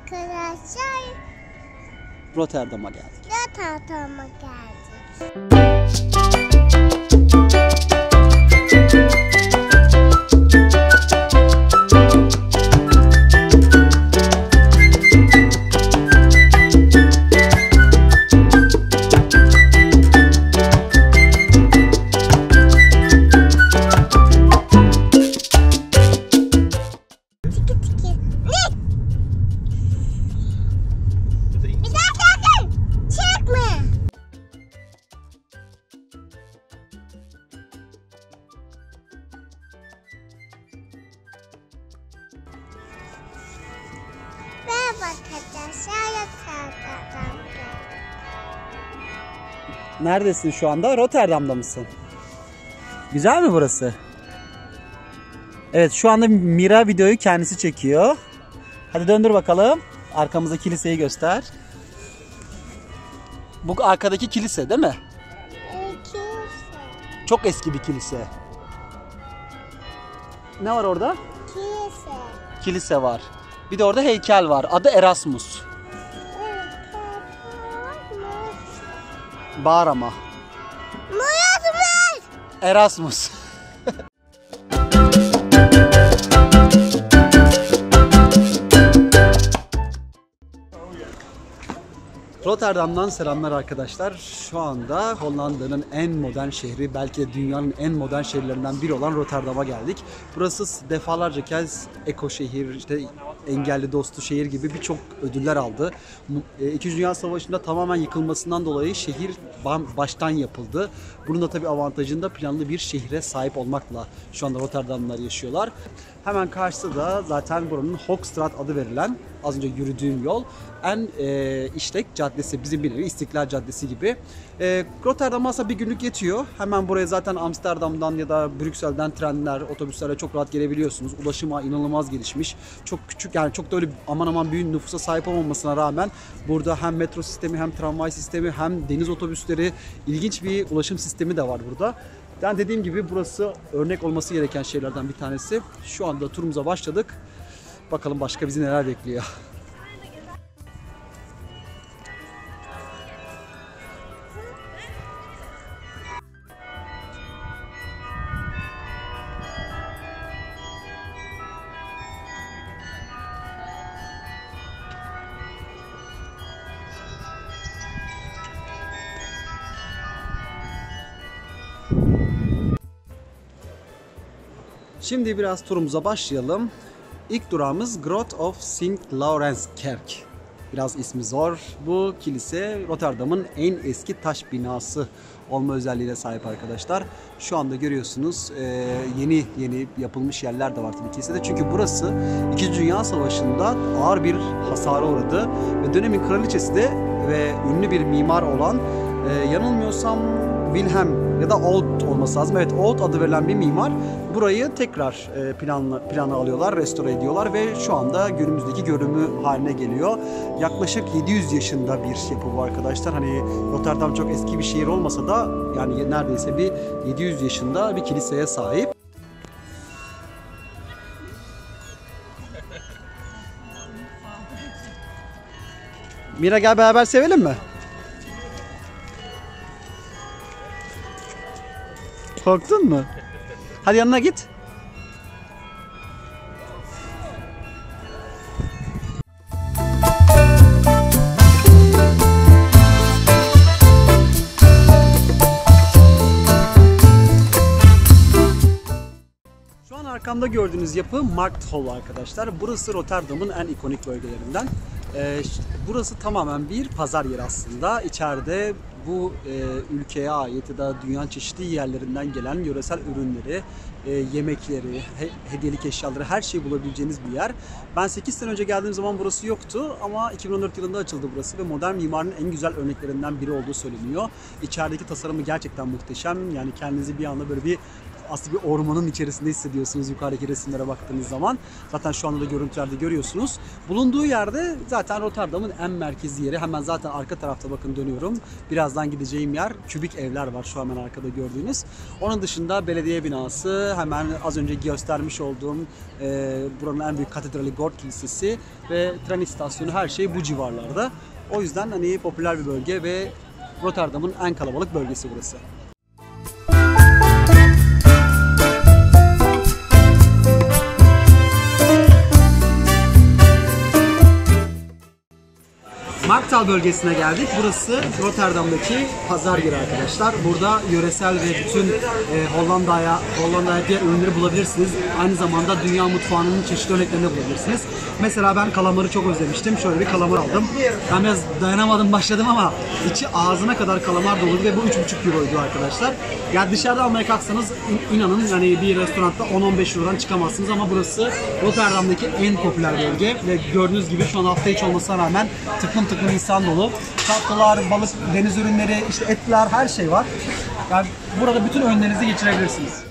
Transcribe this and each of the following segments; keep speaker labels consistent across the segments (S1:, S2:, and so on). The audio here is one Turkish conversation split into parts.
S1: arkadaşlar.
S2: Rotterdam'a geldik.
S1: Rotterdam'a geldik.
S2: Neredesin şu anda? Rotterdam'da mısın? Güzel mi burası? Evet, şu anda Mira videoyu kendisi çekiyor. Hadi döndür bakalım. Arkamızda kiliseyi göster. Bu arkadaki kilise değil mi?
S1: Kilise.
S2: Çok eski bir kilise. Ne var orada?
S1: Kilise.
S2: Kilise var. Bir de orada heykel var. Adı Erasmus. Bağır ama. Erasmus. Rotterdam'dan selamlar arkadaşlar. Şu anda Hollanda'nın en modern şehri, belki de dünyanın en modern şehirlerinden biri olan Rotterdam'a geldik. Burası defalarca kez eko şehir, işte engelli dostu şehir gibi birçok ödüller aldı. İkinci Dünya Savaşı'nda tamamen yıkılmasından dolayı şehir baştan yapıldı. Bunun da tabii avantajında planlı bir şehre sahip olmakla şu anda Rotterdamlılar yaşıyorlar. Hemen karşıda da zaten buranın Hoogstraat adı verilen, az önce yürüdüğüm yol, en işlek caddesi, bizim bildiğimiz İstiklal Caddesi gibi. Rotterdam'a aslında bir günlük yetiyor. Hemen buraya zaten Amsterdam'dan ya da Brüksel'den trenler, otobüslerle çok rahat gelebiliyorsunuz. Ulaşıma inanılmaz gelişmiş. Çok küçük, yani çok da öyle aman aman büyük nüfusa sahip olmamasına rağmen burada hem metro sistemi, hem tramvay sistemi, hem deniz otobüsleri, ilginç bir ulaşım sistemi de var burada. Yani dediğim gibi burası örnek olması gereken şeylerden bir tanesi. Şu anda turumuza başladık. Bakalım başka bizi neler bekliyor. Şimdi biraz turumuza başlayalım. İlk durağımız Grot of St. Laurenskerk. Biraz ismi zor. Bu kilise Rotterdam'ın en eski taş binası olma özelliğine sahip arkadaşlar. Şu anda görüyorsunuz yeni yapılmış yerler de var tabii kilisede. Çünkü burası 2. Dünya Savaşı'nda ağır bir hasara uğradı. Ve dönemin kraliçesi de ve ünlü bir mimar olan yanılmıyorsam Wilhelm ya da Oud olması lazım. Evet, Oud adı verilen bir mimar burayı tekrar plana alıyorlar, restore ediyorlar ve şu anda günümüzdeki görünümü haline geliyor. Yaklaşık 700 yaşında bir yapı bu arkadaşlar. Hani Rotterdam çok eski bir şehir olmasa da yani neredeyse bir 700 yaşında bir kiliseye sahip. Mira, gel beraber sevelim mi? Korktun mu? Hadi yanına git. Şu an arkamda gördüğünüz yapı Markthal arkadaşlar. Burası Rotterdam'ın en ikonik bölgelerinden. Burası tamamen bir pazar yeri aslında. İçeride bu ülkeye ait ya da dünyanın çeşitli yerlerinden gelen yöresel ürünleri, yemekleri, hediyelik eşyaları, her şeyi bulabileceğiniz bir yer. Ben 8 sene önce geldiğim zaman burası yoktu ama 2014 yılında açıldı burası ve modern mimarinin en güzel örneklerinden biri olduğu söyleniyor. İçerideki tasarımı gerçekten muhteşem. Yani kendinizi bir anda böyle bir aslında bir ormanın içerisinde hissediyorsunuz yukarıdaki resimlere baktığınız zaman. Zaten şu anda da görüntülerde görüyorsunuz. Bulunduğu yerde zaten Rotterdam'ın en merkezi yeri. Hemen zaten arka tarafta bakın dönüyorum. Birazdan gideceğim yer kübik evler var şu hemen arkada gördüğünüz. Onun dışında belediye binası, hemen az önce göstermiş olduğum buranın en büyük katedrali Gort Kilisesi ve tren istasyonu, her şey bu civarlarda. O yüzden hani popüler bir bölge ve Rotterdam'ın en kalabalık bölgesi burası. Marktal bölgesine geldik. Burası Rotterdam'daki pazar yeri arkadaşlar. Burada yöresel ve bütün Hollanda'ya diğer ürünleri bulabilirsiniz. Aynı zamanda dünya mutfağının çeşitli örneklerini bulabilirsiniz. Mesela ben kalamarı çok özlemiştim. Şöyle bir kalamar aldım. Ben biraz dayanamadım, başladım ama içi ağzına kadar kalamar doluydu ve bu 3,5 euroydu arkadaşlar. Yani dışarıda almaya kalksanız inanın yani bir restoranda 10-15 eurodan çıkamazsınız ama burası Rotterdam'daki en popüler bölge ve gördüğünüz gibi şu an hafta içi olmasına rağmen tıklım insan dolu. Tatlılar, balık, deniz ürünleri, işte etler, her şey var. Yani burada bütün öğünlerinizi geçirebilirsiniz.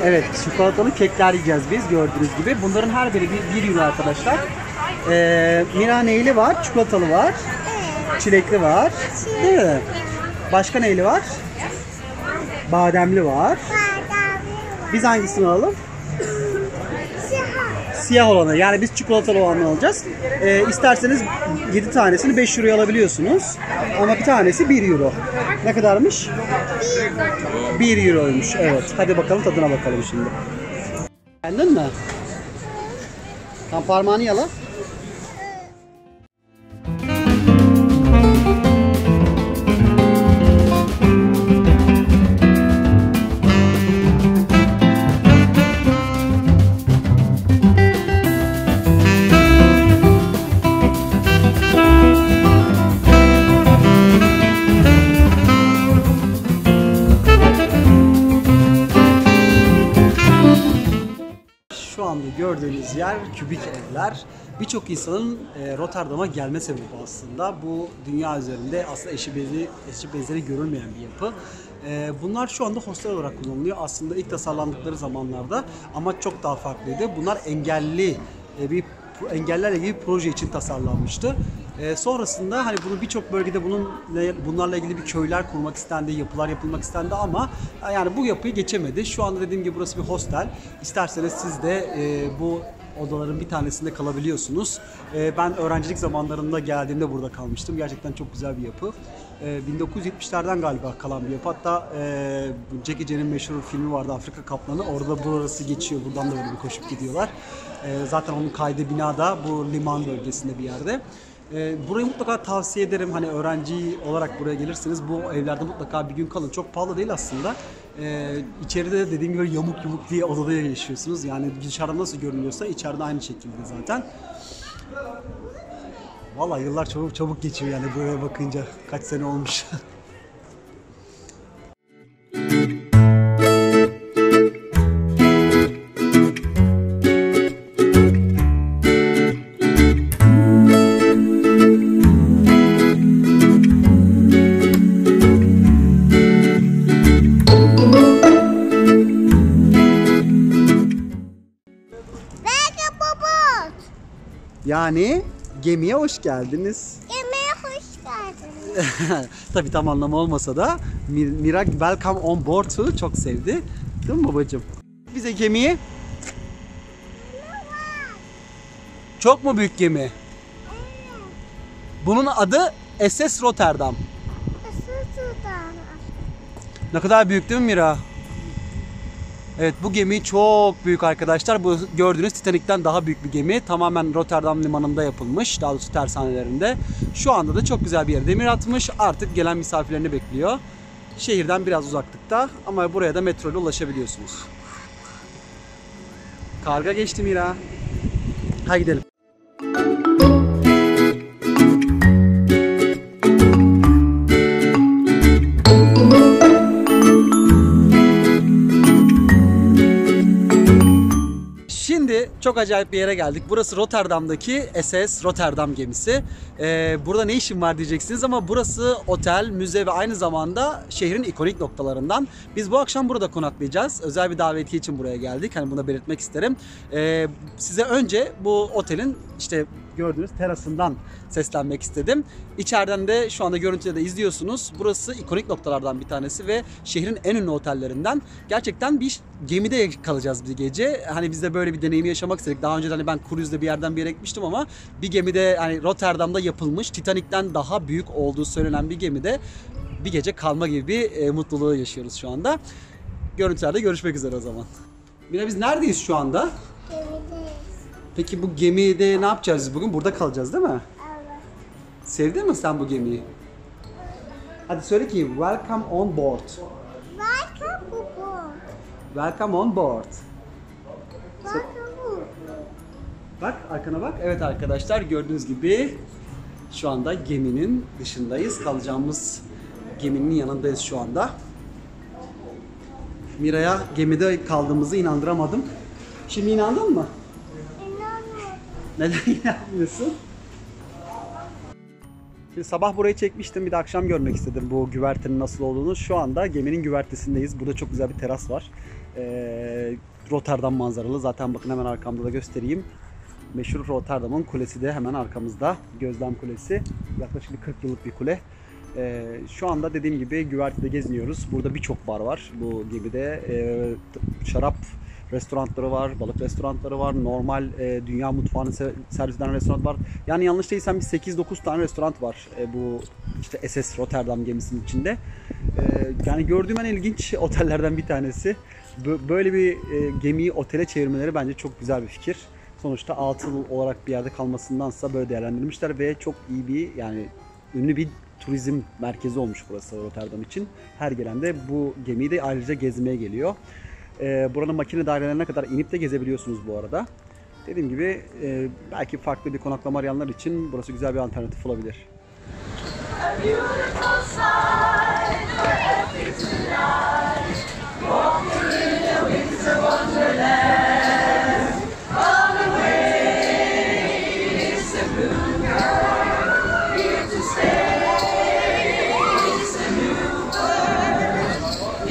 S2: Evet, çikolatalı kekler yiyeceğiz biz gördüğünüz gibi. Bunların her biri 1 euro arkadaşlar. Mira neyli var? Çikolatalı var. Çilekli var. Değil mi? Başka neyli var? Bademli var. Biz hangisini alalım? Siyah olanı. Yani biz çikolatalı olanı alacağız. İsterseniz 7 tanesini 5 euroya alabiliyorsunuz. Ama bir tanesi 1 euro. Ne kadarmış? 1 euroymuş. Evet. Hadi bakalım tadına bakalım şimdi. Beğendin mi? Tam parmağını yala. Şu anda gördüğünüz yer kübik evler. Birçok insanın Rotterdam'a gelme sebebi aslında. Bu dünya üzerinde aslında eşi benzeri görülmeyen bir yapı. Bunlar şu anda hostel olarak kullanılıyor. Aslında ilk tasarlandıkları zamanlarda ama çok daha farklıydı. Bunlar engellerle ilgili bir proje için tasarlanmıştı. Sonrasında hani bunu birçok bölgede bunlarla ilgili bir köyler kurmak istendi, yapılar yapılmak istendi ama yani bu yapıyı geçemedi. Şu anda dediğim gibi burası bir hostel. İsterseniz siz de bu odaların bir tanesinde kalabiliyorsunuz. Ben öğrencilik zamanlarında geldiğimde burada kalmıştım. Gerçekten çok güzel bir yapı. 1970'lerden galiba kalan bir yapı. Hatta Jackie Chan'in meşhur filmi vardı, Afrika Kaplanı. Orada burası geçiyor. Buradan da böyle bir koşup gidiyorlar. Zaten onun kaydı binada bu liman bölgesinde bir yerde. Burayı mutlaka tavsiye ederim. Hani öğrenci olarak buraya gelirseniz bu evlerde mutlaka bir gün kalın. Çok pahalı değil aslında. İçeride de dediğim gibi yamuk diye odada yaşıyorsunuz. Yani dışarıda nasıl görünüyorsa içeride aynı şekilde zaten. Vallahi yıllar çabuk geçiyor yani buraya bakınca. Kaç sene olmuş. Yani gemiye hoş geldiniz.
S1: Gemiye hoş geldiniz.
S2: Tabii tam anlamı olmasa da Mira welcome on board'u çok sevdi. Değil mi babacığım? Bize gemiyi. Çok mu büyük gemi? Evet. Bunun adı SS Rotterdam. Ne kadar büyük değil mi Mira? Evet, bu gemi çok büyük arkadaşlar. Bu gördüğünüz Titanic'ten daha büyük bir gemi. Tamamen Rotterdam limanında yapılmış. Daha doğrusu tersanelerinde. Şu anda da çok güzel bir yere demir atmış. Artık gelen misafirlerini bekliyor. Şehirden biraz uzaklıkta ama buraya da metro ile ulaşabiliyorsunuz. Karga geçti Mira. Hadi gidelim. Şimdi çok acayip bir yere geldik. Burası Rotterdam'daki SS Rotterdam gemisi. Burada ne işim var diyeceksiniz ama burası otel, müze ve aynı zamanda şehrin ikonik noktalarından. Biz bu akşam burada konaklayacağız. Özel bir davetiye için buraya geldik. Hani bunu da belirtmek isterim. Size önce bu otelin işte gördüğünüz terasından seslenmek istedim. İçeriden de şu anda görüntüde de izliyorsunuz. Burası ikonik noktalardan bir tanesi ve şehrin en ünlü otellerinden. Gerçekten bir gemide kalacağız bir gece. Hani biz de böyle bir deneyimi yaşamak istedik. Daha önce hani ben cruise'de bir yerden bir yere gitmiştim ama bir gemide hani Rotterdam'da yapılmış, Titanic'ten daha büyük olduğu söylenen bir gemide bir gece kalma gibi bir mutluluğu yaşıyoruz şu anda. Görüntülerde görüşmek üzere o zaman. Mira, biz neredeyiz şu anda?
S1: Gemideyiz.
S2: Peki bu gemide ne yapacağız biz bugün? Burada kalacağız değil mi?
S1: Evet.
S2: Sevdin mi sen bu gemiyi? Hadi söyle ki welcome on board.
S1: Welcome to board.
S2: Welcome on board.
S1: Welcome to
S2: Bak arkana bak. Evet arkadaşlar, gördüğünüz gibi şu anda geminin dışındayız. Kalacağımız geminin yanındayız şu anda. Mira'ya gemide kaldığımızı inandıramadım. Şimdi inandın mı?
S1: İnanmıyorum.
S2: Neden inanmıyorsun? Şimdi sabah burayı çekmiştim. Bir de akşam görmek istedim bu güvertenin nasıl olduğunu. Şu anda geminin güvertesindeyiz. Burada çok güzel bir teras var. Rotterdam manzaralı. Zaten bakın hemen arkamda da göstereyim. Meşhur Rotterdam'ın kulesi de hemen arkamızda. Gözlem Kulesi. Yaklaşık bir 40 yıllık bir kule. Şu anda dediğim gibi güvertede geziniyoruz. Burada birçok bar var bu gemide. Şarap restoranları var, balık restoranları var, normal dünya mutfağını servis eden restoran var. Yani yanlış değilsem bir 8-9 tane restoran var bu işte SS Rotterdam gemisinin içinde. Yani gördüğüm en ilginç otellerden bir tanesi. Böyle bir gemiyi otele çevirmeleri bence çok güzel bir fikir. Sonuçta atıl olarak bir yerde kalmasındansa böyle değerlendirmişler ve çok iyi bir, yani ünlü bir turizm merkezi olmuş burası Rotterdam için. Her gelen de bu gemiyi de ayrıca gezmeye geliyor. Buranın makine dairelerine kadar inip de gezebiliyorsunuz bu arada. Dediğim gibi belki farklı bir konaklama arayanlar için burası güzel bir alternatif olabilir.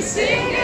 S3: Sing